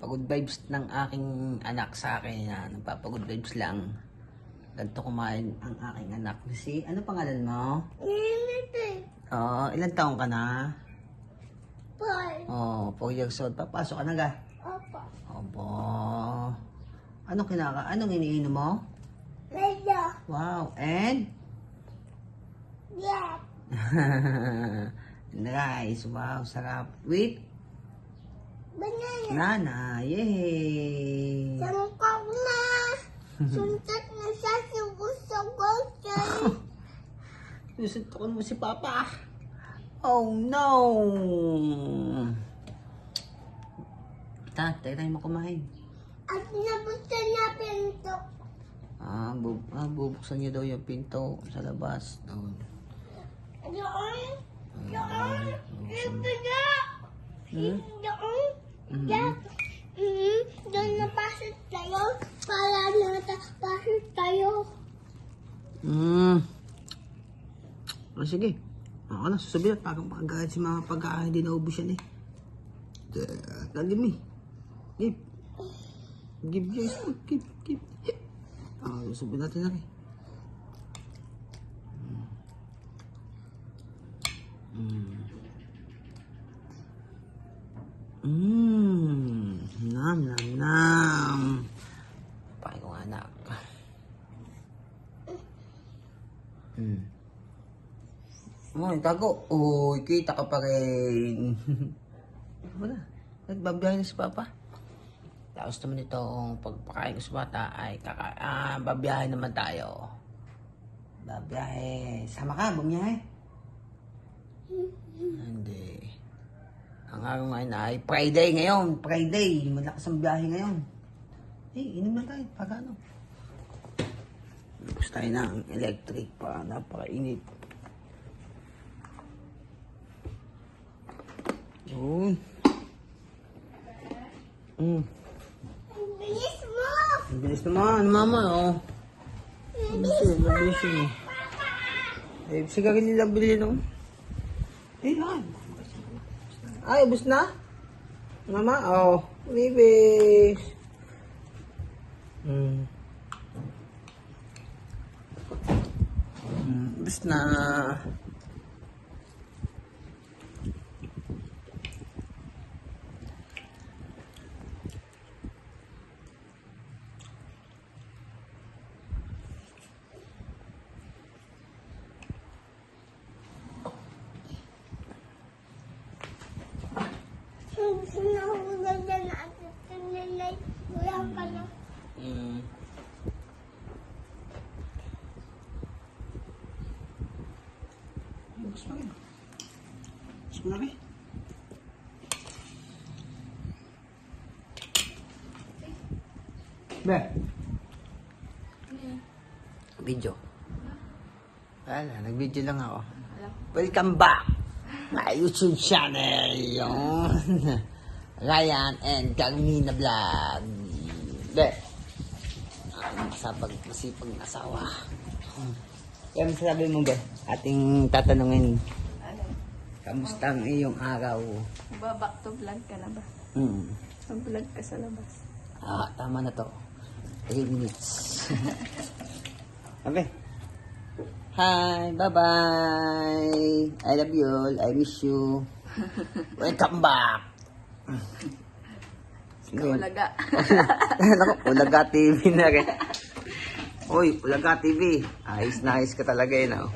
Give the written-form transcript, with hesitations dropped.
Pagod vibes ng aking anak sa akin. Nagpapagod vibes lang. Ganito kumain ang aking anak. Si, ano pangalan mo? Oh, ilang taong ka na? 4. Oh, 4 years old. Papasok ka na ga? Opo. Opo. Anong iniinom mo? Lalo. Wow, and? Yeah. Nice, wow, sarap. With? Banana. Nana, yay! Sangkap na. Suntat na sa sugo-sugo. Susuntukan mo si Papa. Oh no! Tayo mo kumain. At nabuksan na pinto. Bubuksan niya daw yung pinto sa labas. Doon. Doon. Doon. Ito na. Hmm? Doon. Doon napasok tayo. Para napasok tayo. Sige. Ako na, sasabihin at parang pagkain si mama pagkain hindi naubos yan eh. Give me. Give. Give your spoon. Give. Sasabihin natin na rin. Nam. Pakai ko anak. Uy, tago. Uy, kita ka pa rin. Wala. Nagbabiyahe na si Papa. Tapos naman itong pagpakain ko sa bata ay babiyahe naman tayo. Babiyahe. Sama ka, bumiyahe? Hindi. Ang araw ngayon ay Friday ngayon. Friday. Malakas ang biyahe ngayon. Inom na tayo. Pagano? Gusto tayo ng electric pa. Napakainit. Yun. Ang bilis mo. Ang bilis naman, mama, oh. Mabilis yun, eh. Sigarin nilang bilhin, oh. Lan. Ay, ubus na? Mama, oh. Bibis. Ubus na. Sinahulog na natin sa nanay. Wala pa na. Ubus na rin. Ubus mo na rin. Be. Video. Wala, nag-video lang ako. Welcome back! My YouTube channel. Yun. Ryan and Carmina Vlog. Be. Masipag na asawa. Kaya masasabi mo, Be? Ating tatanungin. Kamusta ang iyong araw? Back to vlog ka na ba? Mag-vlog ka sa labas. Tama na to. 3 minutes. Okay. Hi, bye-bye. I love you all. I miss you. Welcome back. Ulaga. Naku, Ulaga TV na rin. Uy, Ulaga TV. Ayos na ayos ka talaga yun, oh.